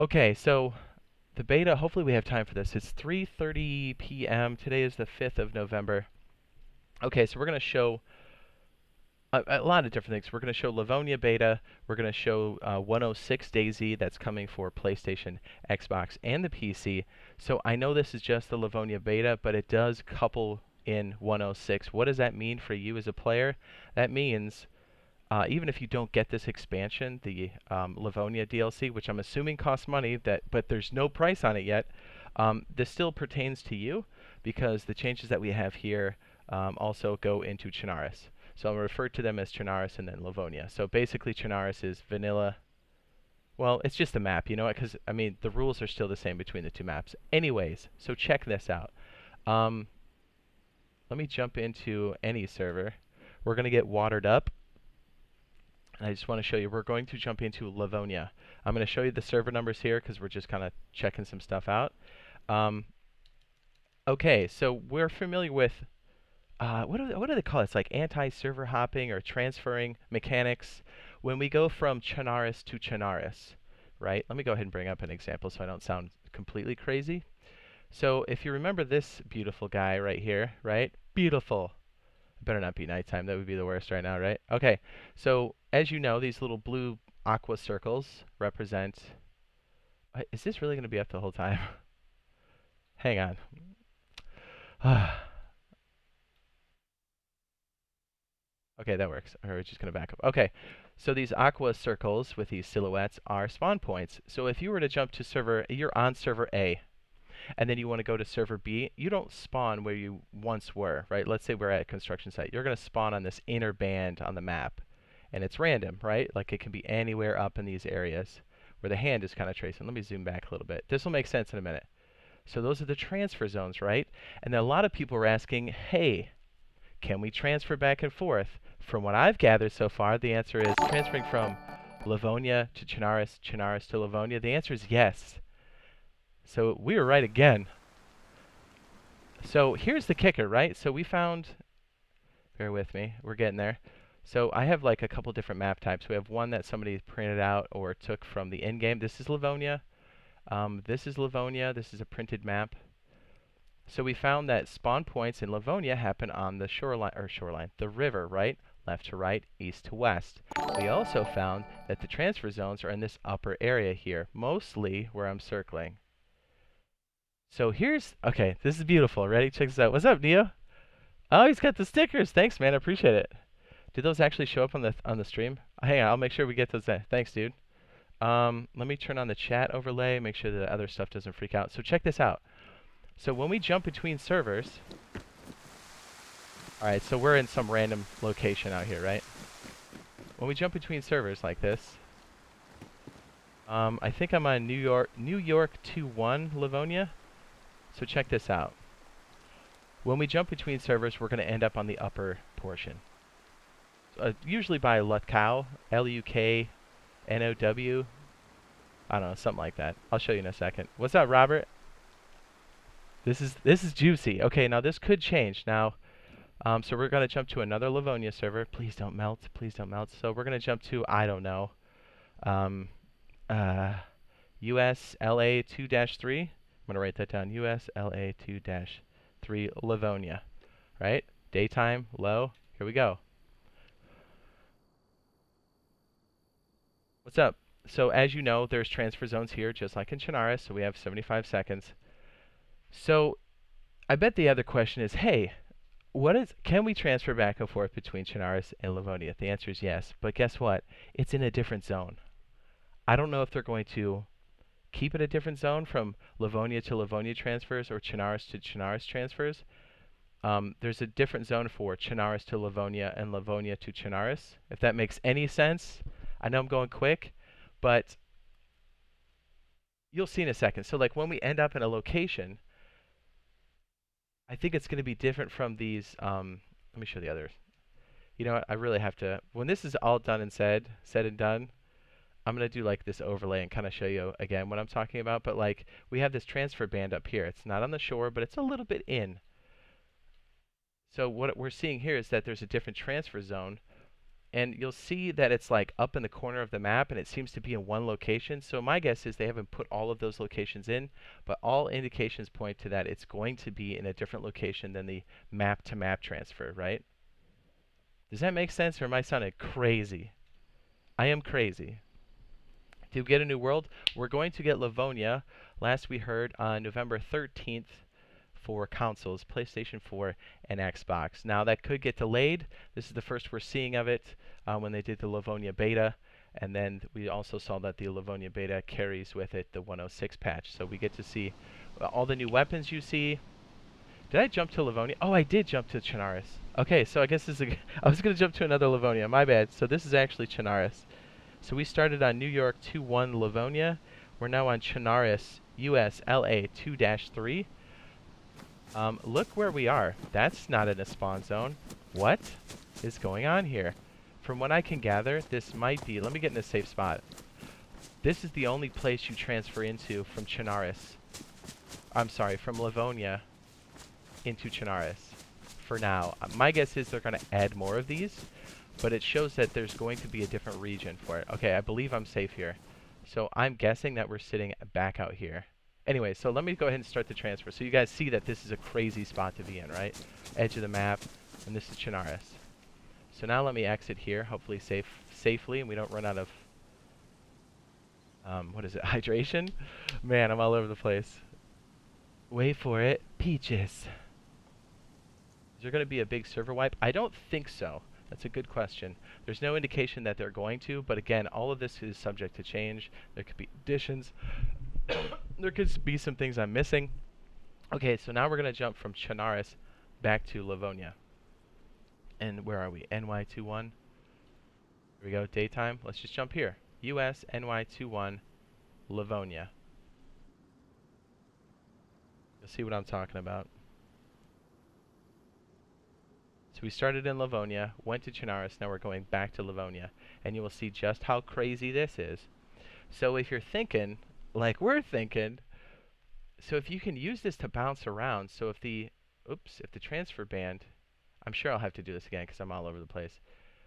Okay, so the beta, hopefully we have time for this. It's 3:30 p.m. Today is the 5th of November. Okay, so we're going to show a lot of different things. We're going to show Livonia Beta. We're going to show 106 DayZ that's coming for PlayStation, Xbox, and the PC. So I know this is just the Livonia Beta, but it does couple in 106. What does that mean for you as a player? That means even if you don't get this expansion, the Livonia DLC, which I'm assuming costs money, but there's no price on it yet, this still pertains to you because the changes that we have here also go into Chernarus. So I'll refer to them as Chernarus and then Livonia. So basically Chernarus is vanilla. Well, it's just a map, you know what? Because, I mean, the rules are still the same between the two maps. Anyways, so check this out. Um, Let me jump into any server. We're going to get watered up. And I just want to show you, we're going to jump into Livonia. I'm going to show you the server numbers here because we're just kind of checking some stuff out. Okay, so we're familiar with, what do they call it? It's like anti-server hopping or transferring mechanics. When we go from Chernarus to Chernarus, right? Let me go ahead and bring up an example so I don't sound completely crazy. So if you remember this beautiful guy right here, right? Beautiful. It better not be nighttime. That would be the worst right now, right? Okay. So as you know, these little blue aqua circles represent. Is this really going to be up the whole time? Hang on. Okay, that works. Or we're just going to back up. Okay. So these aqua circles with these silhouettes are spawn points. So if you were to jump to server, you're on server A, and then you want to go to server B, you don't spawn where you once were, right? Let's say we're at a construction site. You're going to spawn on this inner band on the map, and it's random, right? Like it can be anywhere up in these areas where the hand is kind of tracing. Let me zoom back a little bit. This will make sense in a minute. So those are the transfer zones, right? And then a lot of people are asking, hey, can we transfer back and forth? From what I've gathered so far, the answer is transferring from Livonia to Chernarus, Chernarus to Livonia. The answer is yes. So we were right again. So here's the kicker, right? So we found, bear with me, we're getting there. So I have like a couple different map types. We have one that somebody printed out or took from the in-game. This is Livonia. This is Livonia. This is a printed map. So we found that spawn points in Livonia happen on the shoreline, the river, right? Left to right, east to west. We also found that the transfer zones are in this upper area here, mostly where I'm circling. So here's, okay, this is beautiful. Ready? Check this out. What's up, Neo? Oh, he's got the stickers. Thanks, man. I appreciate it. Did those actually show up on the stream? Hang on, I'll make sure we get those in. Thanks, dude. Let me turn on the chat overlay, make sure the other stuff doesn't freak out. So check this out. So when we jump between servers, all right, so we're in some random location out here, right? When we jump between servers like this, I think I'm on New York 2-1 Livonia. So check this out. When we jump between servers, we're going to end up on the upper portion. Usually by Luknow, Luknow. I don't know, something like that. I'll show you in a second. What's up, Robert? This is juicy. Okay, now this could change. Now, so we're going to jump to another Livonia server. Please don't melt. Please don't melt. So we're going to jump to, I don't know, US LA 2-3. I'm going to write that down. US LA 2-3 Livonia. Right? Daytime, low. Here we go. What's up? So as you know, there's transfer zones here, just like in Chernarus. So we have 75 seconds. So I bet the other question is, hey, can we transfer back and forth between Chernarus and Livonia? The answer is yes. But guess what? It's in a different zone. I don't know if they're going to keep it a different zone from Livonia to Livonia transfers or Chernarus to Chernarus transfers. There's a different zone for Chernarus to Livonia and Livonia to Chernarus, if that makes any sense. I know I'm going quick, but you'll see in a second. So like when we end up in a location, I think it's going to be different from these. Let me show the others. You know what? I really have to. When this is all done and said and done, I'm going to do like this overlay and kind of show you again what I'm talking about. But like we have this transfer band up here. It's not on the shore, but it's a little bit in. So what we're seeing here is that there's a different transfer zone And you'll see that it's like up in the corner of the map, and it seems to be in one location. So my guess is they haven't put all of those locations in, but all indications point to that it's going to be in a different location than the map-to-map transfer, right? Does that make sense, or am I sounding crazy? I am crazy. To get a new world, we're going to get Livonia, last we heard, on November 13th for consoles, PlayStation 4 and Xbox. Now, that could get delayed. This is the first we're seeing of it when they did the Livonia Beta. And then we also saw that the Livonia Beta carries with it the 106 patch. So we get to see all the new weapons you see. Did I jump to Livonia? Oh, I did jump to Chernarus. Okay, so I guess this is I was going to jump to another Livonia. My bad. So this is actually Chernarus. So we started on New York 2-1 Livonia. We're now on Chernarus, US LA 2-3. Look where we are. That's not in a spawn zone. What is going on here? From what I can gather, this might be... Let me get in a safe spot. This is the only place you transfer into from Chernarus. I'm sorry, from Livonia into Chernarus. For now. My guess is they're going to add more of these, but it shows that there's going to be a different region for it. Okay, I believe I'm safe here. So I'm guessing that we're sitting back out here. Anyway, so let me go ahead and start the transfer. So you guys see that this is a crazy spot to be in, right? Edge of the map, and this is Chernarus. So now let me exit here, hopefully safely, and we don't run out of, what is it, hydration? Man, I'm all over the place. Wait for it. Peaches. Is there going to be a big server wipe? I don't think so. That's a good question. There's no indication that they're going to, but again, all of this is subject to change. There could be additions. There could be some things I'm missing. Okay, so now we're going to jump from Chernarus back to Livonia. And where are we? NY21. Here we go, daytime. Let's just jump here. US NY21 Livonia. You'll see what I'm talking about. So we started in Livonia, went to Chernarus, now we're going back to Livonia. And you will see just how crazy this is. So if you're thinking, like we're thinking, so if you can use this to bounce around, so if the, if the transfer band, I'm sure I'll have to do this again because I'm all over the place.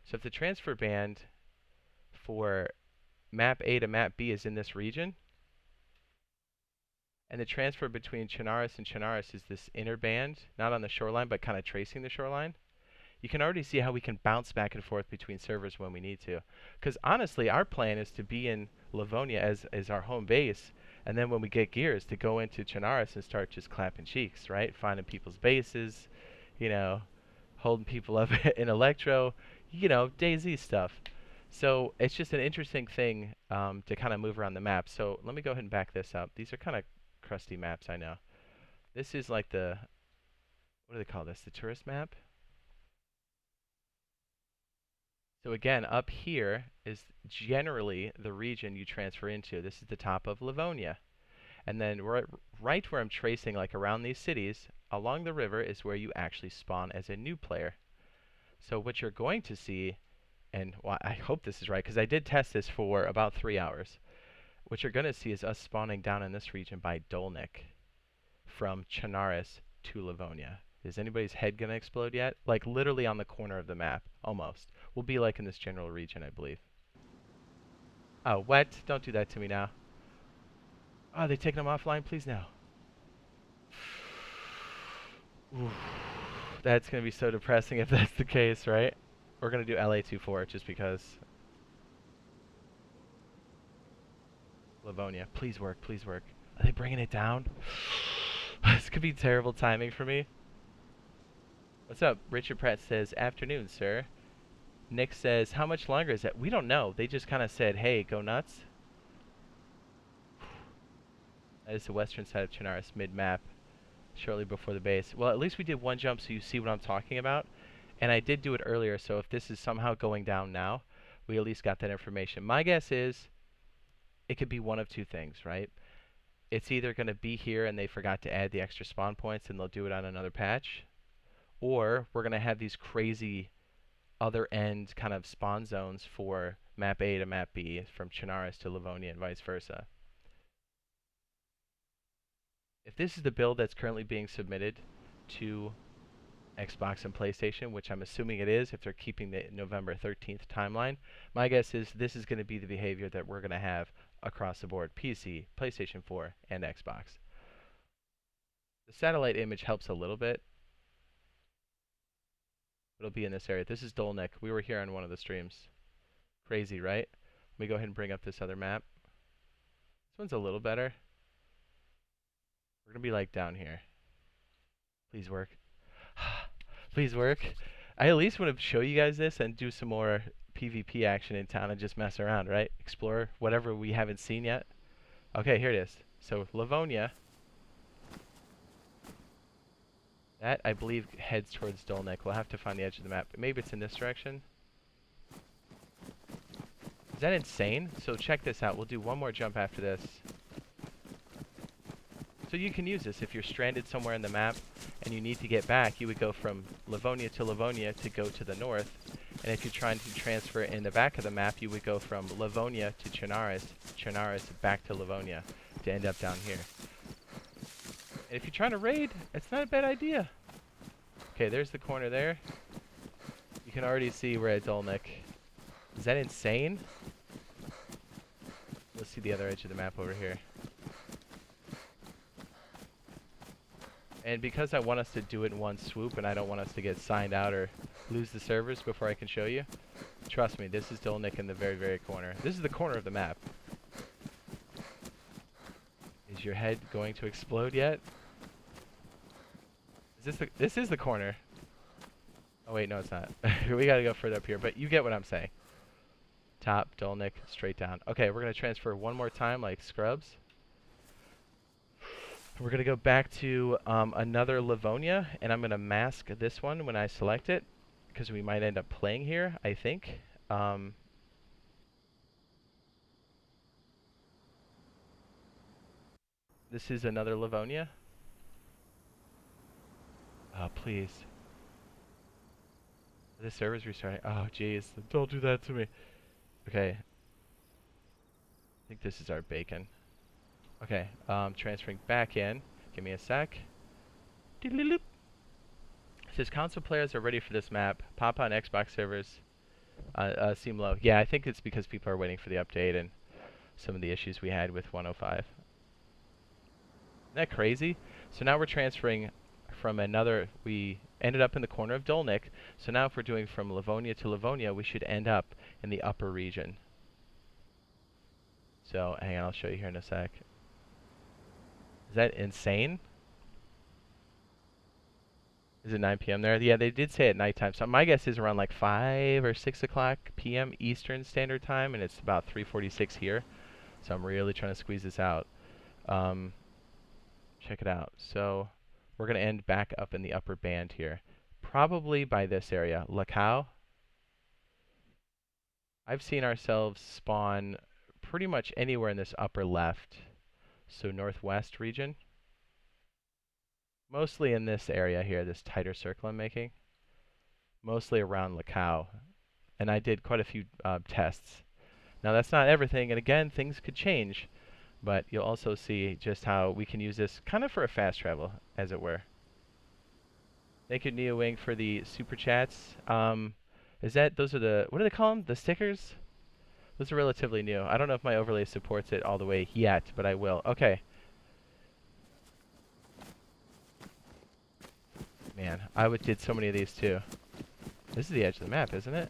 So if the transfer band for map A to map B is in this region, and the transfer between Chernarus and Chernarus is this inner band, not on the shoreline, but kind of tracing the shoreline, you can already see how we can bounce back and forth between servers when we need to. Because honestly, our plan is to be in Livonia as our home base, and then when we get gears, to go into Chernarus and start just clapping cheeks, right? Finding people's bases, you know, holding people up in Electro, you know, DayZ stuff. So it's just an interesting thing to kind of move around the map. So let me go ahead and back this up. These are kind of crusty maps, I know. This is like the, what do they call this? The tourist map? So again, up here is generally the region you transfer into. This is the top of Livonia. And then right where I'm tracing, like around these cities, along the river is where you actually spawn as a new player. So what you're going to see, and well, I hope this is right, because I did test this for about 3 hours. What you're going to see is us spawning down in this region by Dolnik from Chernarus to Livonia. Is anybody's head going to explode yet? Like literally on the corner of the map, almost. We'll be like in this general region, I believe. Oh, what? Don't do that to me now. Oh, they taking them offline? Please no. Oof. That's going to be so depressing if that's the case, right? We're going to do LA24 just because. Livonia. Please work, please work. Are they bringing it down? This could be terrible timing for me. What's up? Richard Pratt says, afternoon, sir. Nick says, how much longer is that? We don't know. They just kind of said, hey, go nuts. That is the western side of Chernarus, mid-map, shortly before the base. Well, at least we did one jump so you see what I'm talking about. And I did do it earlier, so if this is somehow going down now, we at least got that information. My guess is it could be one of two things, right? It's either going to be here and they forgot to add the extra spawn points and they'll do it on another patch, or we're going to have these crazy other end kind of spawn zones for map A to map B, from Chernarus to Livonia and vice versa. If this is the build that's currently being submitted to Xbox and PlayStation, which I'm assuming it is if they're keeping the November 13th timeline. My guess is this is going to be the behavior that we're going to have across the board: PC, PlayStation 4, and Xbox. The satellite image helps a little bit. It'll be in this area. This is Dolnik. We were here on one of the streams. Crazy, right? Let me go ahead and bring up this other map. This one's a little better. We're going to be like down here. Please work. Please work. I at least want to show you guys this and do some more PvP action in town and just mess around, right? Explore whatever we haven't seen yet. Okay, here it is. So, Livonia. That, I believe, heads towards Dolnik. We'll have to find the edge of the map. Maybe it's in this direction. Is that insane? So check this out. We'll do one more jump after this. So you can use this if you're stranded somewhere in the map and you need to get back. You would go from Livonia to Livonia to go to the north. And if you're trying to transfer in the back of the map, you would go from Livonia to Chernarus, Chernarus back to Livonia to end up down here. And if you're trying to raid, it's not a bad idea. Okay, there's the corner there. You can already see we're at Dolnik. Is that insane? Let's see the other edge of the map over here. And because I want us to do it in one swoop and I don't want us to get signed out or lose the servers before I can show you, trust me, this is Dolnik in the very, very corner. This is the corner of the map. Is your head going to explode yet? This is the corner. Oh wait, no it's not. We gotta go further up here, but you get what I'm saying. Top, Dolnik, straight down. Okay, we're gonna transfer one more time like scrubs. We're gonna go back to another Livonia, and I'm gonna mask this one when I select it, because we might end up playing here, I think. This is another Livonia. Oh, please. The server's restarting. Oh, jeez. Don't do that to me. Okay. I think this is our bacon. Okay. Transferring back in. Give me a sec. It says console players are ready for this map. Pop on Xbox servers. Seem low. Yeah, I think it's because people are waiting for the update and some of the issues we had with 105. Isn't that crazy? So now we're transferring from another, we ended up in the corner of Dolnik, so now if we're doing from Livonia to Livonia, we should end up in the upper region. So, hang on, I'll show you here in a sec. Is that insane? Is it 9 p.m. there? Yeah, they did say at nighttime, so my guess is around like 5 or 6 o'clock p.m. Eastern Standard Time, and it's about 3:46 here, so I'm really trying to squeeze this out. Check it out. So, we're going to end back up in the upper band here. Probably by this area. Lacau. I've seen ourselves spawn pretty much anywhere in this upper left. So northwest region. Mostly in this area here, this tighter circle I'm making. Mostly around Lacau. And I did quite a few tests. Now that's not everything, and again, things could change. But you'll also see just how we can use this kind of for a fast travel, as it were. Thank you, NeoWing, for the super chats. Those are the, what do they call them? The stickers? Those are relatively new. I don't know if my overlay supports it all the way yet, but I will. Okay. Man, I did so many of these too. This is the edge of the map, isn't it?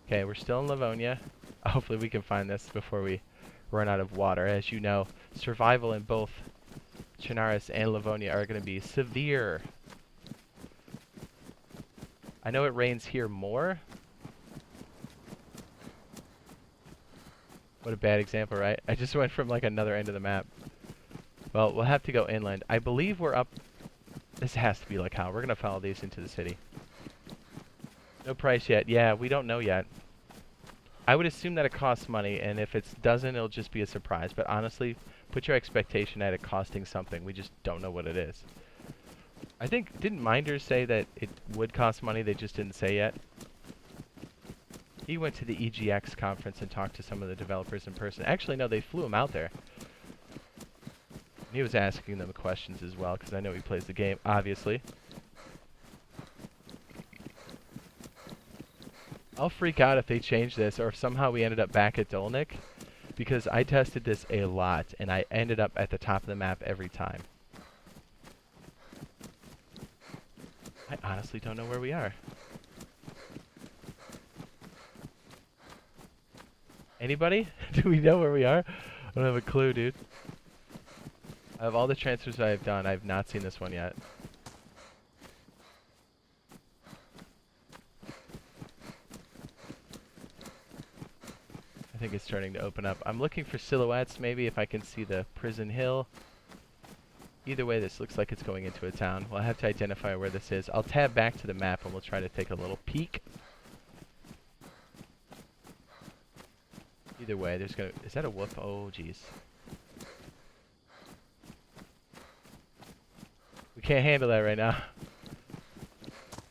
Okay, we're still in Livonia. Hopefully we can find this before we run out of water. As you know, survival in both Chernarus and Livonia are going to be severe. I know it rains here more. What a bad example, right? I just went from like another end of the map. Well, we'll have to go inland. I believe we're up. This has to be like how we're going to follow these into the city. No price yet. Yeah, we don't know yet. I would assume that it costs money, and if it doesn't, it'll just be a surprise. But honestly, put your expectation at it costing something. We just don't know what it is. I think, didn't Minders say that it would cost money, they just didn't say yet? He went to the EGX conference and talked to some of the developers in person. Actually, no, they flew him out there. And he was asking them questions as well, because I know he plays the game, obviously. I'll freak out if they change this, or if somehow we ended up back at Dolnik, because I tested this a lot, and I ended up at the top of the map every time. I honestly don't know where we are. Anybody? Do we know where we are? I don't have a clue, dude. Out of all the transfers I've done, I've not seen this one yet. I think it's starting to open up. I'm looking for silhouettes, maybe if I can see the prison hill. Either way, this looks like it's going into a town. We'll have to identify where this is. I'll tab back to the map and we'll try to take a little peek. Either way, there's gonna... Is that a wolf? Oh, jeez. We can't handle that right now.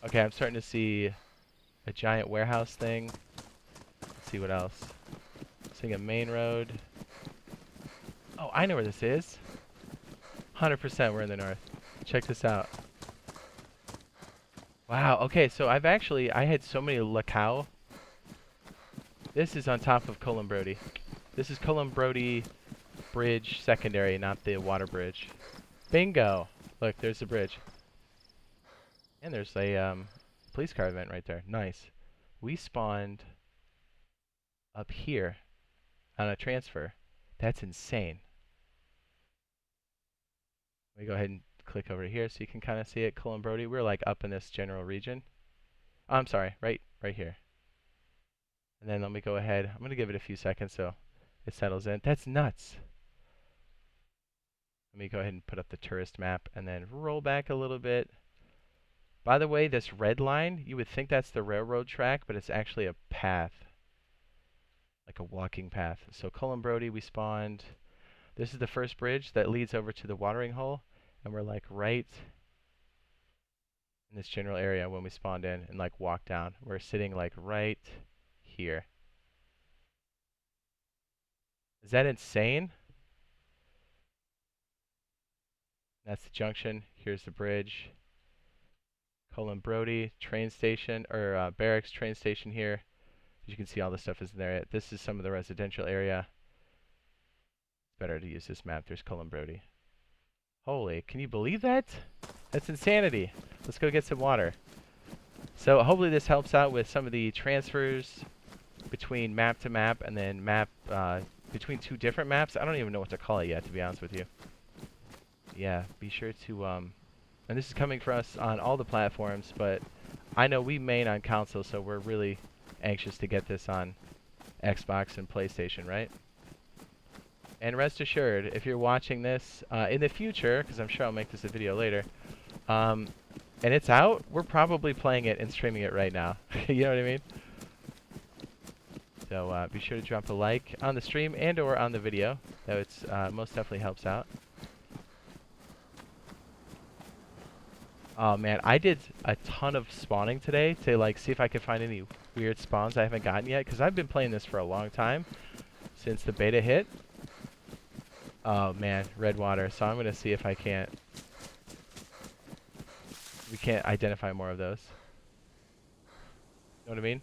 Okay, I'm starting to see a giant warehouse thing. Let's see what else. Seeing a main road. Oh, I know where this is. 100% we're in the north. Check this out. Wow, okay, so I had so many Lacau. This is on top of Columbrody. This is Columbrody Bridge secondary, not the water bridge. Bingo! Look, there's the bridge. And there's a police car event right there. Nice. We spawned up here on a transfer. That's insane. Let me go ahead and click over here so you can kind of see it. Columbrody. We're like up in this general region. Oh, I'm sorry, right here. And then let me go ahead. I'm going to give it a few seconds so it settles in. That's nuts. Let me go ahead and put up the tourist map and then roll back a little bit. By the way, this red line, you would think that's the railroad track, but it's actually a path. Like a walking path. So Columbrody, we spawned. This is the first bridge that leads over to the watering hole. And we're like right in this general area when we spawned in and like walked down. We're sitting like right here. Is that insane? That's the junction. Here's the bridge. Columbrody train station, or barracks train station here. As you can see, all this stuff is in there. This is some of the residential area. It's better to use this map. There's Columbrody. Holy, can you believe that? That's insanity. Let's go get some water. So hopefully this helps out with some of the transfers between map to map and then map between two different maps. I don't even know what to call it yet, to be honest with you. Yeah, be sure to, and this is coming for us on all the platforms, but I know we main on console, so we're really anxious to get this on Xbox and PlayStation, right? And rest assured, if you're watching this in the future, because I'm sure I'll make this a video later, and it's out, we're probably playing it and streaming it right now. You know what I mean? So be sure to drop a like on the stream and or on the video. That would most definitely helps out. Oh man, I did a ton of spawning today to like see if I could find any weird spawns I haven't gotten yet, because I've been playing this for a long time, since the beta hit. Oh man, red water. So I'm gonna see if we can't identify more of those. Know what I mean?